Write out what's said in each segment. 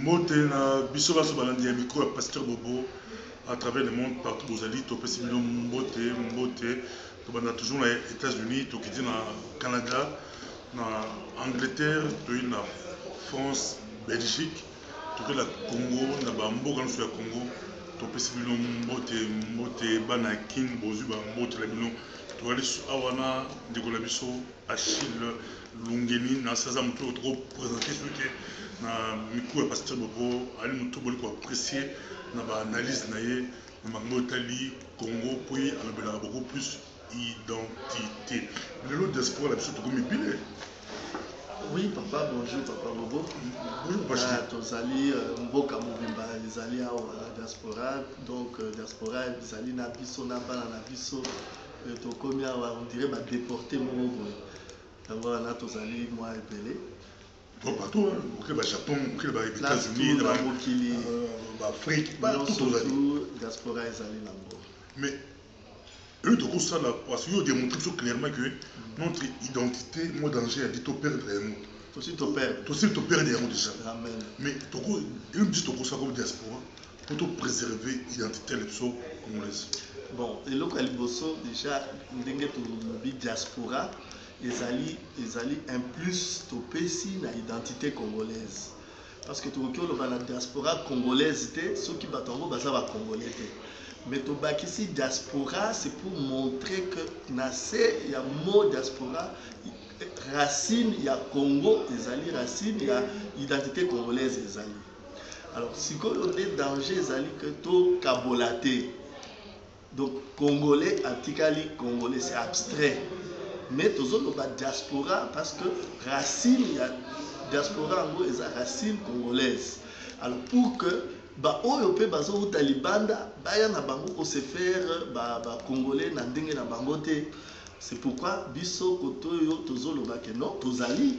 Mbote na biso baso balandi ya micro ya Pasteur Bobo à travers le monde partout aux alliés to pesi bino mbote to banda toujours na États-Unis to kidi na Canada na Angleterre to na France Belgique to que la Congo na ba mboka no ya Congo to pesi bino mbote bana king bozu ba mbote la bino to ali awana ndikola biso Achille Lungeni na saza mto trop présenter ce que na micro ya Pasteur Bobo ali mto boli ko apprécier na ba analyse na ye na mango tali Congo puis alobela beaucoup plus identité le diaspora la biso to komi bile. Oui, papa, bonjour, papa Bobo. Bonjour, papa. Tozali mboka mobimba ezali awa la diaspora, donc diaspora ezali na biso na bana na biso tokomi awa on dirait ba déporté moko boye. Yango wana tozali mwa ebele. Partout, au Japon, aux États-Unis, en Afrique, partout surtout diaspora ezali na mboka. Mais eux tout ça là parce qu'ils ont démontré clairement que notre identité moi danger a dit to perdre les mots. Aussi to perdre. Aussi to perdre les mots déjà. Amen. Mais toko ils disent toko ça comme diaspora pour to préserver l'identité les so congolaise. Bon, et là liboso déjà ndenge to lobi diaspora ezali un plus to pesi na identité congolaise. Parce que tout le la diaspora congolaise ceux qui battent baza ba congolais. Mais to bakisi diaspora c'est pour montrer que nassé il y a mot diaspora racine il y a Congo ezali racine il y a identité congolaise ezali. Alors si le danger ezali que to kabolaté. Donc congolais antikali congolais c'est abstrait. Mais toujours le diaspora parce que racine il y a diaspora en gros est racine congolaise. Alors pour que ba oyo pe bazo utalibanda baya na bango ko se faire ba congolais na ndenge na bango te. C'est pourquoi biso koto yo tozolo ba ke non tozali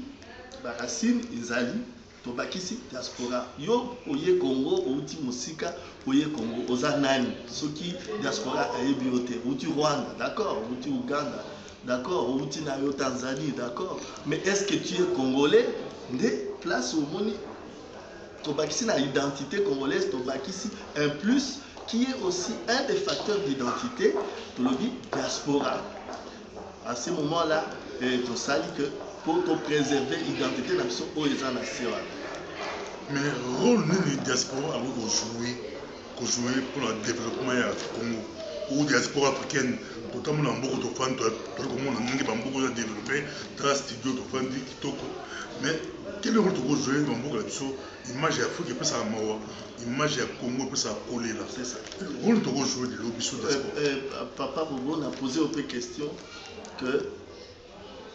ba racine ezali to bakisi diaspora yo oye Congo outi musika oye Congo oza nani soki diaspora ayebi yote outi Rwanda d'accord outi Uganda d'accord outi na yo Tanzanie d'accord mais est-ce que tu es congolais ndé place au moni Tobakisi na identité congolaise, Tobakisi un plus qui est aussi un des facteurs d'identité, tu le dis, diaspora. À ce moment-là, tu sali que pour te préserver l'identité, nous sommes aux nation. Mais le rôle de la diaspora a joué pour le développement du Congo. Ou diaspora africaine, notamment dans beaucoup de fans, comment on a beaucoup de développé, dans studio de fans kitoko. Mais quel est le rôle de jouer dans beaucoup de choses? Image Afrique peut ça mawa, image Congo peut ça coller là. C'est ça. Le rôle de jouer de l'obispo diaspora. Papa Bobo a posé une question que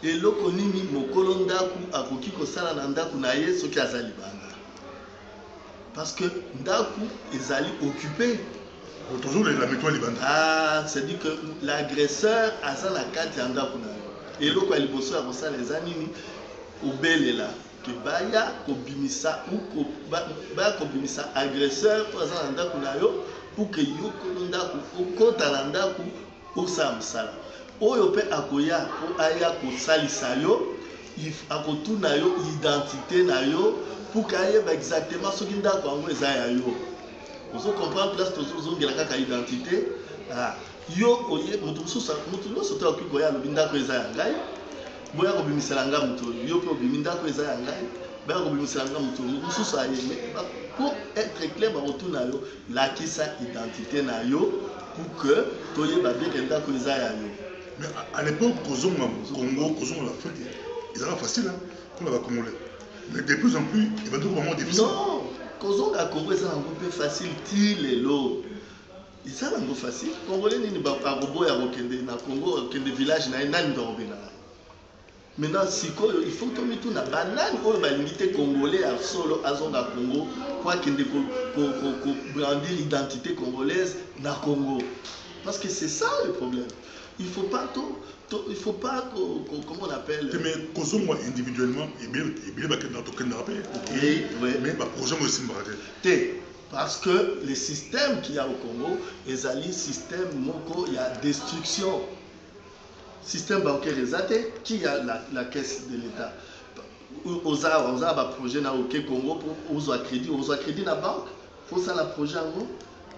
eloko nini mokolo ndaku akoki kosala na ndaku na ye soki azali banda. Parce que ndaku ezali occupé. Toujours la méthode libanda. Ah, c'est-à-dire que l'agresseur a ça la carte en ndaku na ye. Eloko aliboso akosala ezanini obelela. Que baya kobimisa ou baya kobimisa agresseur pour ça ndaku na yo pour que yo ndaku okota na ndaku osamsala oyo pe akoya ko aya ko salisa yo akotuna yo identité na yo pour kaye ba exactement ce qui ndaku ango eza ya yo vous comprendre place tozongela kaka identité ah yo oye mutu so to koya lo ndako eza ya ngai boya ko bimisala nga mutu yo pe obiminda ko eza ya ngai ba ko bimisala nga mutu mususu ayeme pour être clair ba retourna yo la kisa identité na yo pour que toyeba bien que ndako eza ya yo. Mais à l'époque kozonga Congo kozonga l'Afrique ils avaient facile hein pour les Congolais. Mais de plus en plus il va être vraiment difficile. Non kozonga Congo eza un peu facile ti lelo. Isa nango facile Congolais nini ba robo ya kokende na Congo kende village na nani ndo bena. Maintenant, il faut que tu aies banane ou l'unité congolaise à solo à Zonga Congo pour brandir l'identité congolaise dans Congo. Parce que c'est ça le problème. Il faut pas comment on appelle. Mais moi individuellement, et bien mais pas projet aussi parce que le système qu'il y a au Congo, est un système il y a destruction. Système bancaire exaté, qui a la caisse de l'État. oza ba projet na OK Congo pour ozwa crédit na banque faut ça la projet en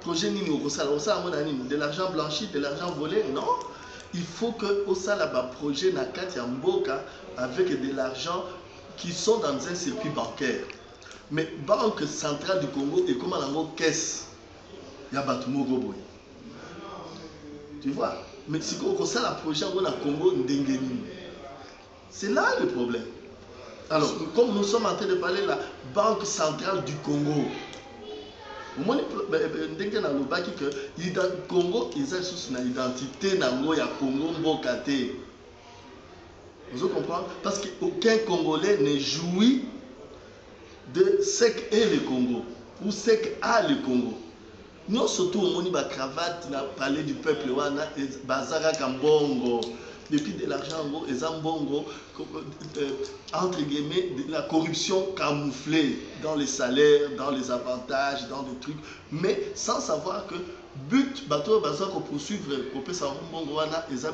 projet nini okosala ngo na nini de l'argent blanchi de l'argent volé non il faut que osala ba projet na kati ya mboka avec de l'argent qui sont dans un circuit bancaire mais Banque centrale du Congo et comment nango caisse ya bato moko boye tu vois mais si okosala projet ngo na Congo ndenge nini c'est là le problème. Alors, comme nous sommes en train de parler de la Banque centrale du Congo, au moins, le Congo, ils ont une identité dans Congo Mbokate. Vous comprenez? Parce qu'aucun Congolais ne jouit de ce qu'est le Congo ou ce qu'a le Congo. Nous, surtout, on a une cravate, on a parlé du peuple, on a Bazara Kambongo. Depuis de l'argent, et Zambongo, entre guillemets, de la corruption camouflée dans les salaires, dans les avantages, dans des trucs, mais sans savoir que but, bateau, bazar, pour poursuivre, pour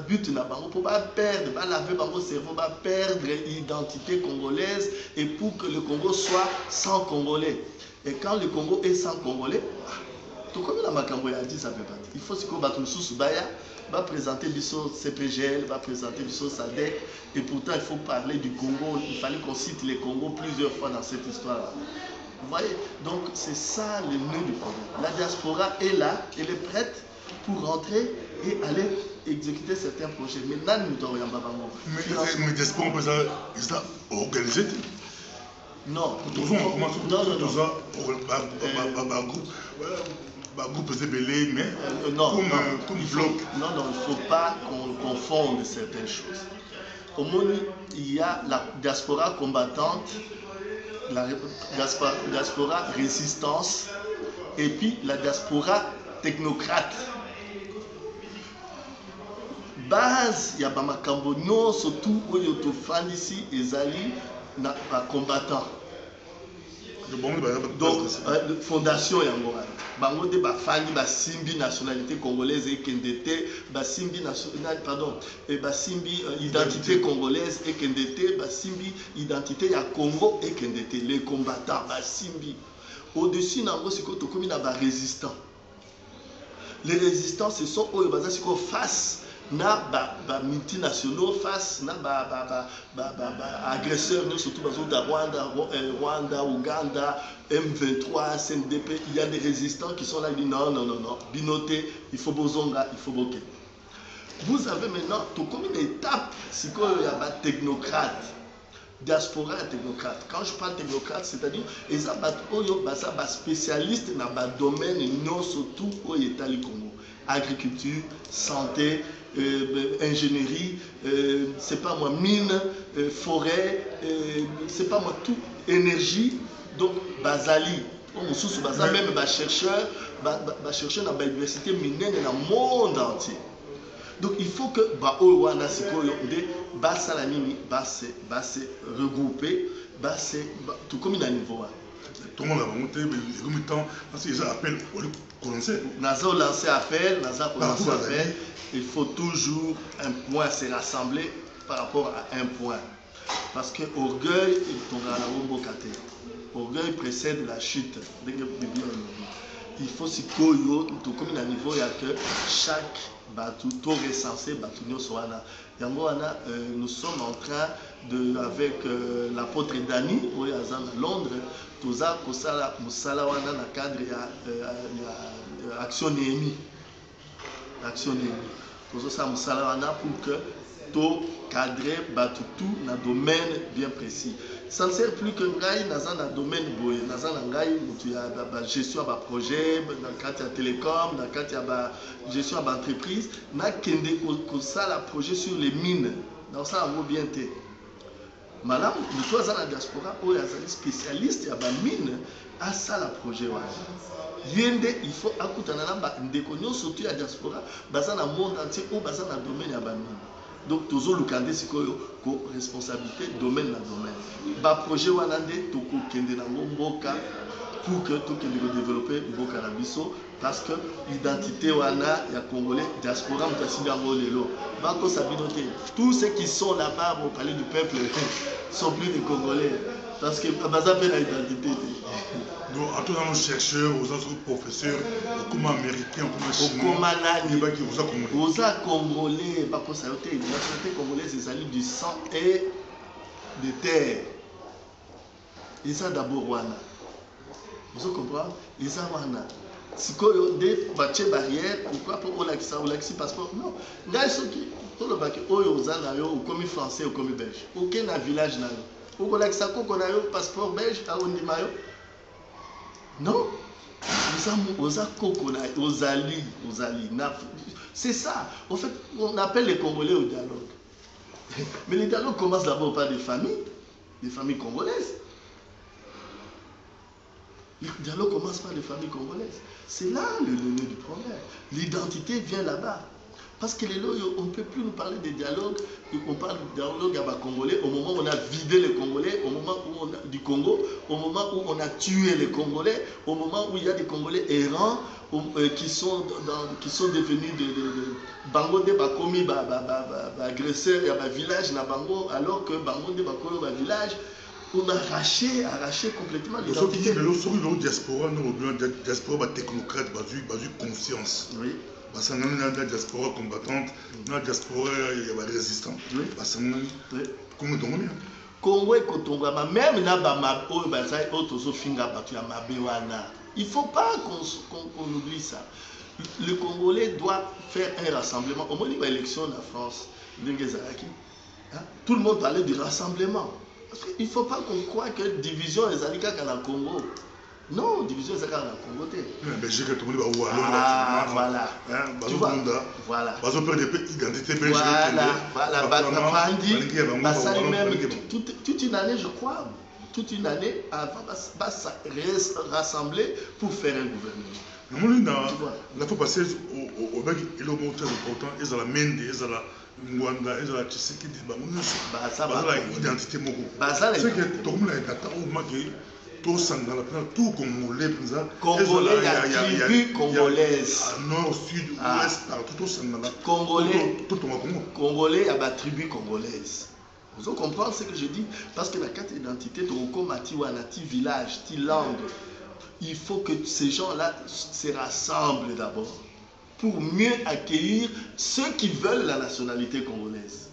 but n'a pas pour pas perdre, pas laver bango cerveau, pas perdre l'identité congolaise et pour que le Congo soit sans Congolais. Et quand le Congo est sans Congolais, tout comme la Makambo a dit, ça peut pas. Il faut que bateau sous Baya va présenter Bisso CPGL, va présenter Bisso SADC, et pourtant il faut parler du Congo, il fallait qu'on cite les Congo plusieurs fois dans cette histoire-là. Vous voyez, donc c'est ça le nœud du problème. La diaspora est là, elle est prête pour rentrer et aller exécuter certains projets. Mais là, nous devons y aller. Mais la diaspora, on peut ça organiser. Non. Groupe belé, mais non, comme bloc. Non, il ne faut pas qu'on confonde certaines choses. Au moins, il y a la diaspora combattante, la diaspora résistance, et puis la diaspora technocrate. Base, il y a Bamakambo, non, surtout où il y a ici, Ezali, na combattant. Donc, fondation Yangoa. Bango de Bafani, Basimbi nationalité congolaise et Kendete, Basimbi national, pardon, et Basimbi identité congolaise et Kendete, Basimbi identité ya Congo et Kendete, les combattants, Basimbi. Au-dessus, Nango, c'est que tu as des résistants. Les résistants, ce sont eux, face na multinationaux face na agresseurs surtout Rwanda, Ouganda, M23, CNDP, il y a des résistants qui sont là, ils disent non, binoté, il faut bozonga, il faut boquer. Vous avez maintenant tout comme une étape, c'est qu'il y a des technocrates, diaspora et technocrates. Quand je parle technocrate, c'est-à-dire ils sont des spécialistes dans le domaine, non surtout au État du Congo. Agriculture, santé, ingénierie, c'est pas moi, mine, forêt, c'est pas moi, tout, énergie, donc Bazali, même chercheur dans l'université minière dans le monde entier. Donc il faut que se regrouper, tout comme il a un niveau. Tout le monde a monté, mais les temps, parce qu'ils appellent au commencer. Nazo lancé appel, il faut toujours un point se rassembler par rapport à un point. Parce que orgueil, orgueil précède la chute. Il faut si koyo, tout comme il a un niveau, il y a que chaque bateau, tout recensé, bateau soit nous sommes en train de, avec l'apôtre Dani, à Londres, tout ça, dans le cadre de l'action Néhémie. L'action Néhémie. Tout ça, pour que tout cadrer, tout dans un domaine bien précis. Ça ne sert plus que nous dans un domaine boy, dans un gestion de projet, dans le cadre de télécom, dans le cadre de gestion d'entreprise, nous avons un projet sur les mines. Dans ça, on va bien être. Madame, nous sommes dans la diaspora, où il y a des spécialistes de la mine, à ça le projet. Il faut écouter surtout la diaspora, dans le monde entier, ou dans le domaine de la mine. Donc toujours le candidat c'est quoi responsabilité domaine na domaine. Ba projet wana nde toko kende na mboka pour que tout que développer mboka na biso parce que l'identité wana ya congolais diaspora mtasinga ngolelo bako sabinoté tous ceux qui sont là-bas au palais du peuple sont plus des congolais parce que baza pe na identité. Donc, à tous nos chercheurs, aux autres professeurs, comme américains, comme chinois, aux congolais, pas pour ça, la nationalité congolaise, c'est salut du sang et de terre. Et ça d'abord, wana. Vous comprenez? Et ça, wana. Si vous avez des barrières, pourquoi pour on l'accès passeport? Non. Là, ceux qui, tout le bac, aux comme français ou comme belge. Aucun village n'a. Vous avez accès à quoi qu'on a un passeport belge à Ondimayo? Non, c'est ça. En fait, on appelle les Congolais au dialogue. Mais le dialogue commence d'abord par des familles congolaises. Le dialogue commence par des familles congolaises. C'est là le nœud du problème. L'identité vient là-bas. Parce que on ne peut plus nous parler de dialogue. On parle de dialogue à Congolais au moment où on a vidé les Congolais, au moment où on a, du Congo, au moment où on a tué les Congolais, au moment où il y a des Congolais errants qui sont devenus de Bango de Bakomi, agresseurs, il y a un village na Bango, alors que Bango de Bakolo, un village. On a arraché complètement l'identité. Le diaspora, nous diaspora technocrate, basé conscience. Oui. Parce que nous avons la diaspora combattante, nous avons la diaspora résistante. Parce que nous avons Congo. Congo et Kotongo, même là, il ne faut pas qu'on oublie ça. Le Congolais doit faire un rassemblement. Au moment de l'élection en France, tout le monde parlait du rassemblement. Il ne faut pas qu'on croie que division est Zalika dans le Congo. Non, division est Zalika dans le Congo. Mais j'ai que tout le monde va voilà. Tu vois, voilà. Toute une année, je crois, toute une année, avant de rassembler pour faire un gouvernement. La fois passée, au bac, il est au moment très important, ils ont la Mende, ils ont la Mwanda, ils ont la Tshisekedi, ils ont l'identité moko. C'est que tout le monde est d'accord au moment tout tout Congolais, Congolais, il y a tribu congolaise. Nord, sud, ouest, partout, tout ça. Congolais, il y a une tribu congolaise. Vous comprenez ce que je dis? Parce que la carte d'identité, tu as un village, une langue. Il faut que ces gens-là se rassemblent d'abord pour mieux accueillir ceux qui veulent la nationalité congolaise.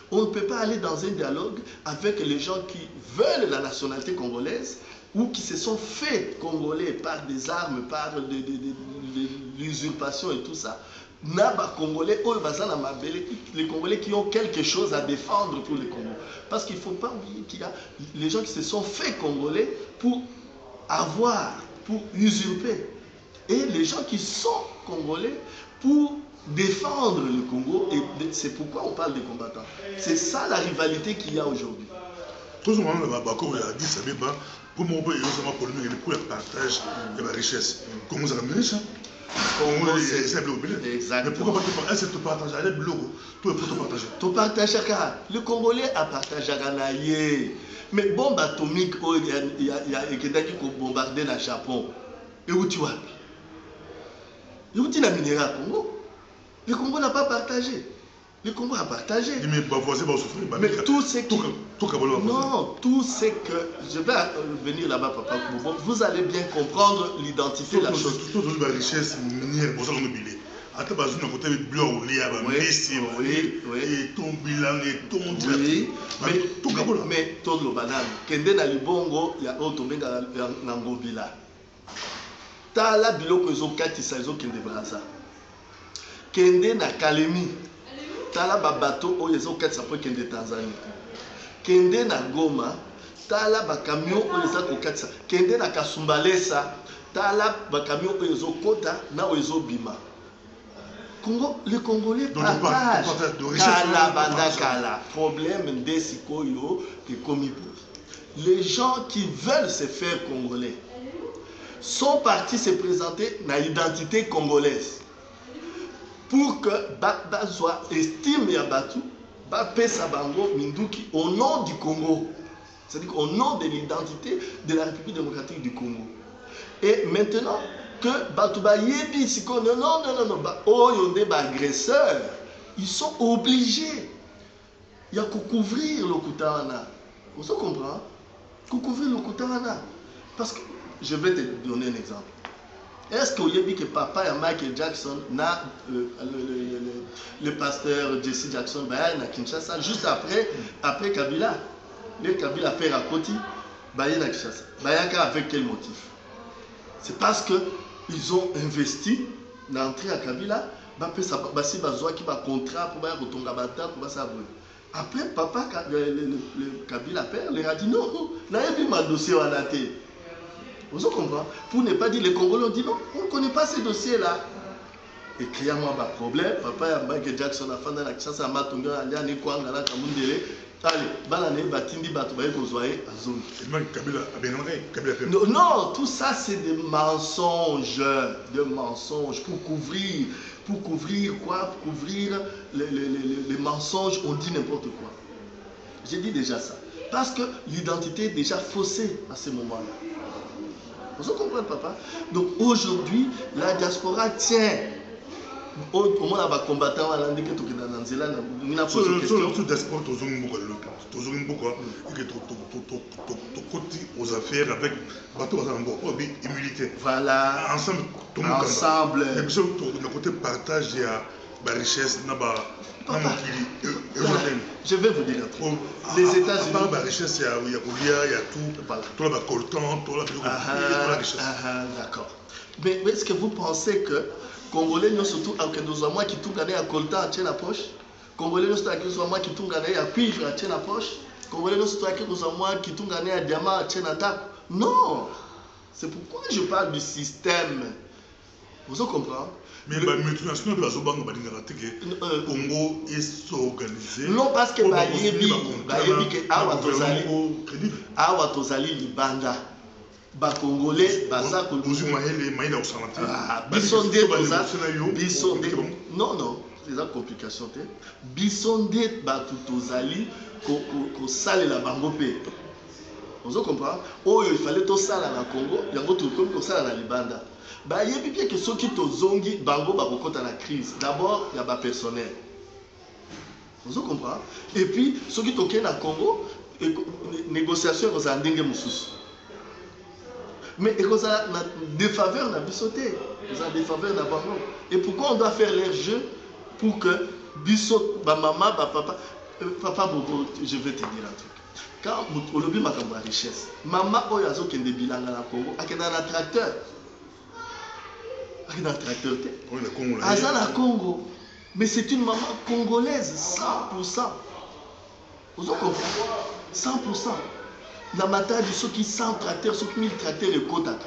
On ne peut pas aller dans un dialogue avec les gens qui veulent la nationalité congolaise ou qui se sont faits congolais par des armes, par l'usurpation et tout ça. Les Congolais qui ont quelque chose à défendre pour le Congo. Parce qu'il ne faut pas oublier qu'il y a les gens qui se sont faits congolais pour avoir, pour usurper. Et les gens qui sont congolais pour défendre le Congo. Et c'est pourquoi on parle des combattants. C'est ça la rivalité qu'il y a aujourd'hui. Tout ce moment, a dit ça, pour mon pays, pour le partage de la richesse. Comment ça va riche? Mais pourquoi pas te partager? Allez, tout pour te partager. Tu partages. Le Congolais a partagé. Mais bombe atomique, il y a quelqu'un qui a bombardé le Japon. Et où tu vas? Et où tu as minéré à Congo? Le Congo n'a pas partagé. Le Congo a partagé. Mais tout ce qui... Non, tout ce que... Je vais venir là-bas, papa. Vous allez bien comprendre l'identité de la chose. Toute la richesse minière, pour ça qu'on oublie. Attends, parce que côté bleu ou lien, et ton bilan et ton mais tout le banane. Kende na libongo ya otomenga na ngobila. Tala biloko ezokatisa ezokende Braza. Kende na Kalemi. Tala babato oyo ezokatisa po kende Tanzanie. Kende na Goma. Tala bakamion oyo ezokatisa. Kende na Kasumbalesa. Tala bakamion oyo ezokota na oyo ezobima. Congo, les Congolais partagent. Kala, problème de Sikoyo que Komipo. Les gens qui veulent se faire congolais sont partis se présenter dans l'identité congolaise pour que Bazwa estime Yabatou bapesa bango minduki au nom du Congo, c'est-à-dire au nom de l'identité de la République démocratique du Congo. Et maintenant que Batouba Yebi Siko, non, Oyonde agresseurs, ils sont obligés. Il y a qu'à couvrir le Koutana. Vous comprenez? Couvrir le Koutana. Parce que, je vais te donner un exemple. Est-ce que vous avez dit que papa et Michael Jackson, le pasteur Jesse Jackson, à Kinshasa, juste après Kabila, le Kabila fait Rakoti, à Kinshasa. Avec quel motif? C'est parce qu'ils ont investi dans l'entrée à Kabila, basi bazwa qui va contrat pour retomber bata pour ça. Après papa le Kabila père leur a dit non, n'avez plus ma dossier à la tête. Vous comprenez? Pour ne pas dire les Congolais ont dit non, on ne connaît pas ces dossiers là. Et clairement un problème, papa Michael Jackson a fait dans la Kinshasa matonga ali ani kwanga na kamundele. Allez, balane batindi batu baye kozwaye azongi. Non, tout ça c'est des mensonges, pour couvrir quoi? Pour couvrir les mensonges, on dit n'importe quoi. J'ai dit déjà ça. Parce que l'identité est déjà faussée à ce moment-là. Vous comprenez, papa? Donc aujourd'hui, la diaspora tient. Au moins, les combattants, on a dit que tout est dans la Nzela, on a posé une question. Tout diaspora, aux affaires avec bateau immunité. Voilà. Ensemble. Le côté partage, il y a la richesse, je vais vous dire un truc. Les États-Unis. La richesse, il y a tout. Le coltan, tout la richesse. D'accord. Mais est-ce que vous pensez que Congolais, surtout en Kedozama qui tout gagné à coltan à tienne la poche, Congolais, surtout à Kedozama qui tout gagné à cuivre à tienne la poche, Congolais, surtout à Kedozama qui tout gagné à diamant à tienne la table? Non! C'est pourquoi je parle du système. Vous comprenez? Mais la multinationale de la Zobang, Congo est organisé. Non, parce que Bayebi que Awa Tozali Libanda. Ba Congolais, Baza non, c'est la complication. Bisonde Batutozali, ko sale la bangopé. Vous comprenez? Oh, il fallait tout ça dans le Congo, il y a d'autres comme ça dans la Libanda. Il y a bien que ceux qui sont zongi, bango, dans la crise. D'abord, il y a le personnel. Vous comprenez? Et puis, ceux qui sont dans le Congo, négociation, ils ont des choses. Mais ils ont des faveurs dans le sauté. Ils ont des faveurs dans le bango. Et pourquoi on doit faire leur jeu pour que Bissot, maman, papa, Bobo, je vais te dire un truc. Quand on a vu ma richesse, maman, il y a des bilans dans le Congo, il y a un tracteur. Dans le tracteur, à Congo, mais c'est une maman congolaise 100%. Vous comprenez? 100%. La matin de ceux qui 100 tracteurs, ceux qui 1000 tracteurs et quota.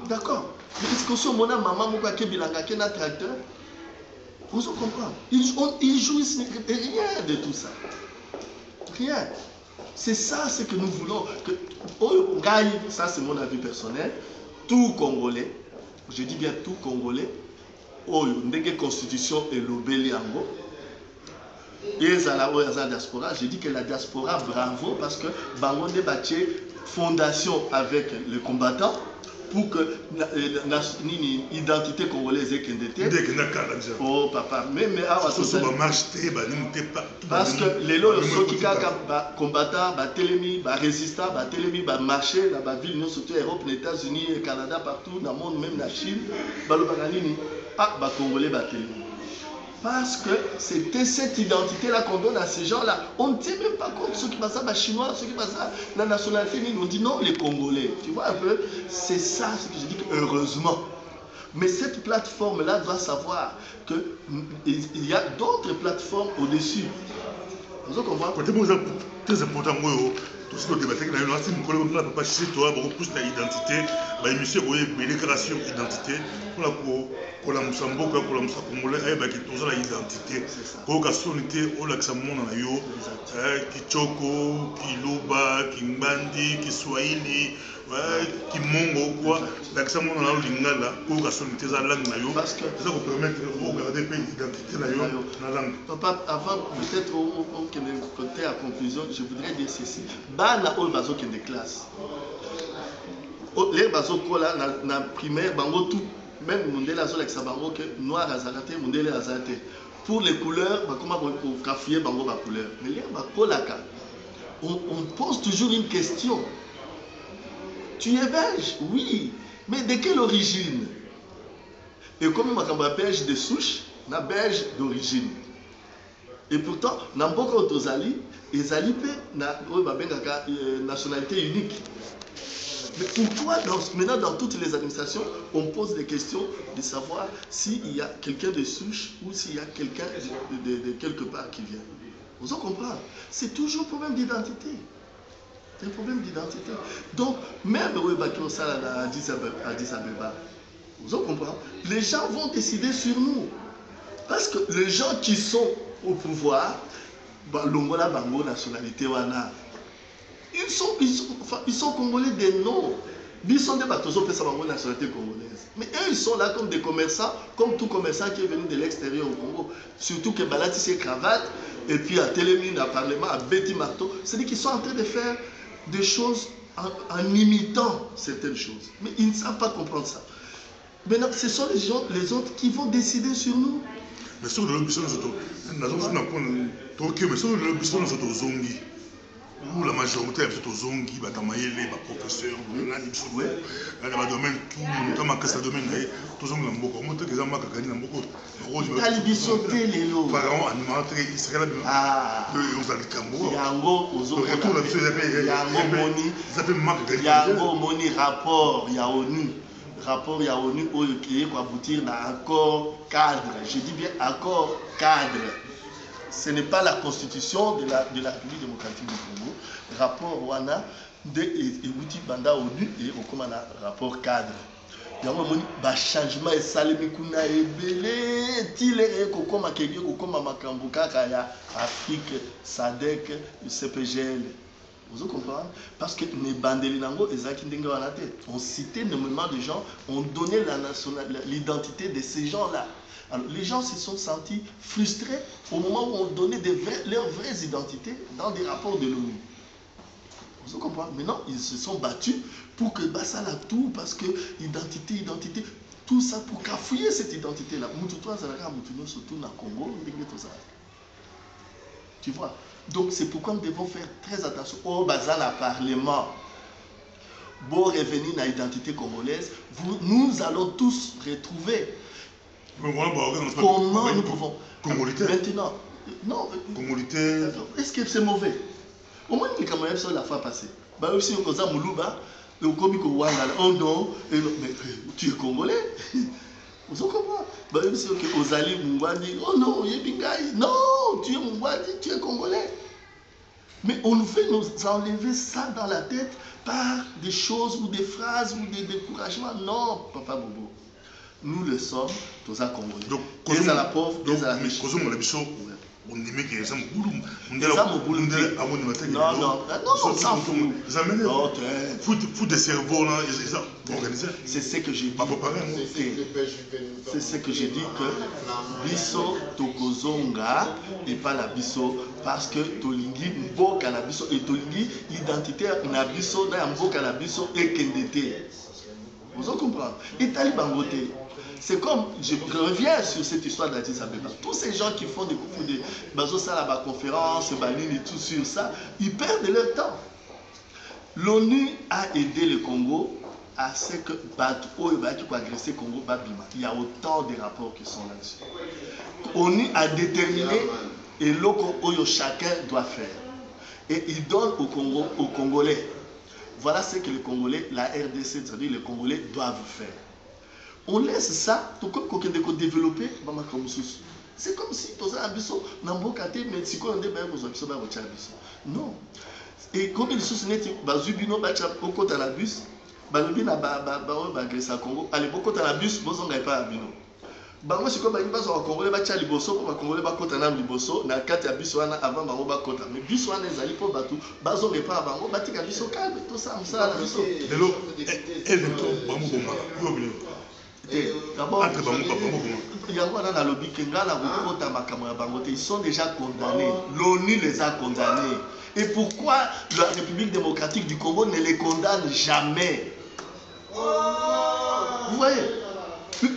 D'accord? Mais est-ce que ce moment maman m'a dit que un tracteur? Vous comprenez? Ils jouissent rien de tout ça. Rien. C'est ça ce que nous voulons. Ça c'est mon avis personnel. Tout Congolais. Je dis bien tout Congolais, la constitution est l'obéli ango. Et la diaspora, je dis que la diaspora, bravo, parce que Bango débattait fondation avec les combattants pour que l'identité congolaise est qu'elle était. Oh papa, mais parce que les lois sont qui combattants, télémi, résistants, télémi, marché dans la ville, surtout Europe, les États-Unis, le Canada, partout dans le monde, même la Chine, Congolais, télémi. Parce que c'était cette identité-là qu'on donne à ces gens-là. On ne tient même pas compte ceux qui passent à chinois, ceux qui passent à la nationalité. On dit non, les Congolais. Tu vois un peu, c'est ça ce que je dis, heureusement. Mais cette plateforme-là doit savoir qu'il y a d'autres plateformes au-dessus. Vous comprenez? Très important, tout ce que débatté que nous avons dit, papa chez toi, beaucoup plus d'identité, monsieur déclaration d'identité, pour la Moussamboka, pour la Moussambolais, qui tous la identité, pour la sonité, pour la Xamon, Kichoko, Kiloba, Kimbandi, Kiswahili, qui mongo quoi l'accent mon dans lingala pour que son tesa langue na yo parce que ça vous permettre de regarder pays identité na yo na langue. Papa, avant peut-être au côté à conclusion, je voudrais dire ceci. Bana ol bazo qui des classes. Les bazo kola na primaire bango tout même mondela zo avec sa bango que noir azalate mondela azalate. Pour les couleurs, bah comment pour café bango ba couleur. Mais les ba kolaka. On pose toujours une question. Tu es belge? Oui. Mais de quelle origine? Et comme on a belge de souche, on a belge d'origine. Et pourtant, dans beaucoup d'autres alliés, les alliés ont une nationalité unique. Mais pourquoi maintenant dans toutes les administrations, on pose des questions de savoir s'il y a quelqu'un de souche ou s'il y a quelqu'un de quelque part qui vient? Vous en comprenez? C'est toujours un problème d'identité. C'est un problème d'identité. Donc, même à Addis Abeba, vous en comprenez? Les gens vont décider sur nous. Parce que les gens qui sont au pouvoir, Longola Bango, nationalité Wana, ils sont congolais des noms. Ils sont des nationalité congolaise. Mais eux, ils sont là comme des commerçants, comme tout commerçant qui est venu de l'extérieur au Congo. Surtout que Balati ses cravates, et puis à Télémine, à Parlement, à Betty Marteau. C'est-à-dire qu'ils sont en train de faire des choses en imitant certaines choses. Mais ils ne savent pas comprendre ça. Maintenant, ce sont les autres qui vont décider sur nous. Mais sur le bureau, où la majorité est aux zongi, les professeurs, dans le domaine tout, notamment dans le domaine tous les beaucoup, moi que j'aime gagner beaucoup. Pharaon animateur Israël aux Alcambo. Yango moni rapport ya ONU. Rapport ya ONU qui est pour aboutir à un accord cadre. Je dis bien accord cadre. Ce n'est pas la constitution de la République démocratique du Congo. Rapport Wana de Ebuti Banda ONU et au commandant rapport cadre. Il y a un changement et salé kuna ebele tile kokoma kege kokoma makambo kaka ya Afrique SADC CPGL. Vous comprenez? Parce que les bandeli nango ezaki ndenge wana te. On citait énormément de gens, on donnait l'identité de ces gens-là. Alors, les gens se sont sentis frustrés au moment où on donnait leurs vraies identités dans des rapports de l'ONU. Vous comprenez? Maintenant, ils se sont battus pour que ça la tout, parce que identité, tout ça pour cafouiller cette identité-là. Tu vois? Donc, c'est pourquoi nous devons faire très attention au bazar au Parlement. Bon revenir dans l'identité congolaise, nous allons tous retrouver. Comment nous pouvons maintenant, non, est-ce que c'est mauvais? Au moins les Camerounais sont la fois passée. Bah aussi on cause Moulouba, le comico Wanda, oh non, mais tu es congolais. Vous comprenez? Bah aussi que Ozali Mouwadi, oh non, Yebingai, non, tu es Mouwadi, tu es congolais. Mais on nous fait nous enlever ça dans la tête par des choses ou des phrases ou des découragements. Non, Papa Bobo. Nous le sommes, tous à Congolais. Donc, des à la pauvre, des à la riche. On dit que les gens non, on s'en fout. Faut des cerveaux là, organisés. C'est ce que j'ai dit. C'est ce que j'ai dit que Bisso Tokozonga et pas la Bisso parce que Tolingi Mboka la Bisso et Tolingi l'identité na Bisso na Mboka la Bisso et Kendete. Vous en comprenez? Et Talibangote. C'est comme, je reviens sur cette histoire d'Addis Abeba. Tous ces gens qui font des conférences, et tout sur ça, ils perdent leur temps. L'ONU a aidé le Congo à ce que agresser le Congo. Il y a autant de rapports qui sont là-dessus. L'ONU a déterminé et ce que chacun doit faire. Et il donne au Congo, aux Congolais. Voilà ce que les Congolais, la RDC, c'est-à-dire les Congolais doivent faire. On laisse ça, tout comme qu'on a développé, c'est comme si tu as un biseau, mais si on a un biseau, non. Et comme ils sont nés, Bazubino, beaucoup de la bus, Balobina, agressé à Congo, allez, beaucoup de la bus, vous n'avez pas à Bino. bango sikoyo balingi bazwa bakongole batya liboso mpo bakongole bakota na liboso na kati ya biso wana avant bango bakota mais biso wana ezali mpo bato bazorepara bango batika biso kalme tosala mosala na biso lelo bango bombaka yango wana nalobi ke ngai na kokota makambo ya bango te ils sont déjà condamnés l'ONU les a condamnés et pourquoi la République démocratique du Congo ne les condamne jamais? Vous voyez,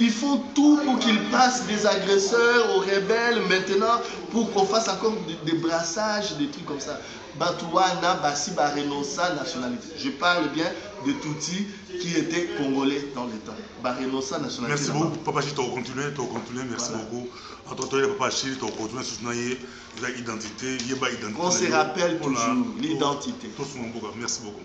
ils font tout pour qu'ils passent des agresseurs aux rebelles maintenant pour qu'on fasse encore des brassages, des trucs comme ça. Batouana, Bassi, Barenosa, nationalité. Je parle bien de Tutsi qui était congolais dans le temps. Barenosa, nationalité. Merci beaucoup, Papa Chi, tu as continué, merci beaucoup. Entre toi et Papa Chi, tu as continué à soutenir l'identité, on se rappelle toujours l'identité. Merci beaucoup.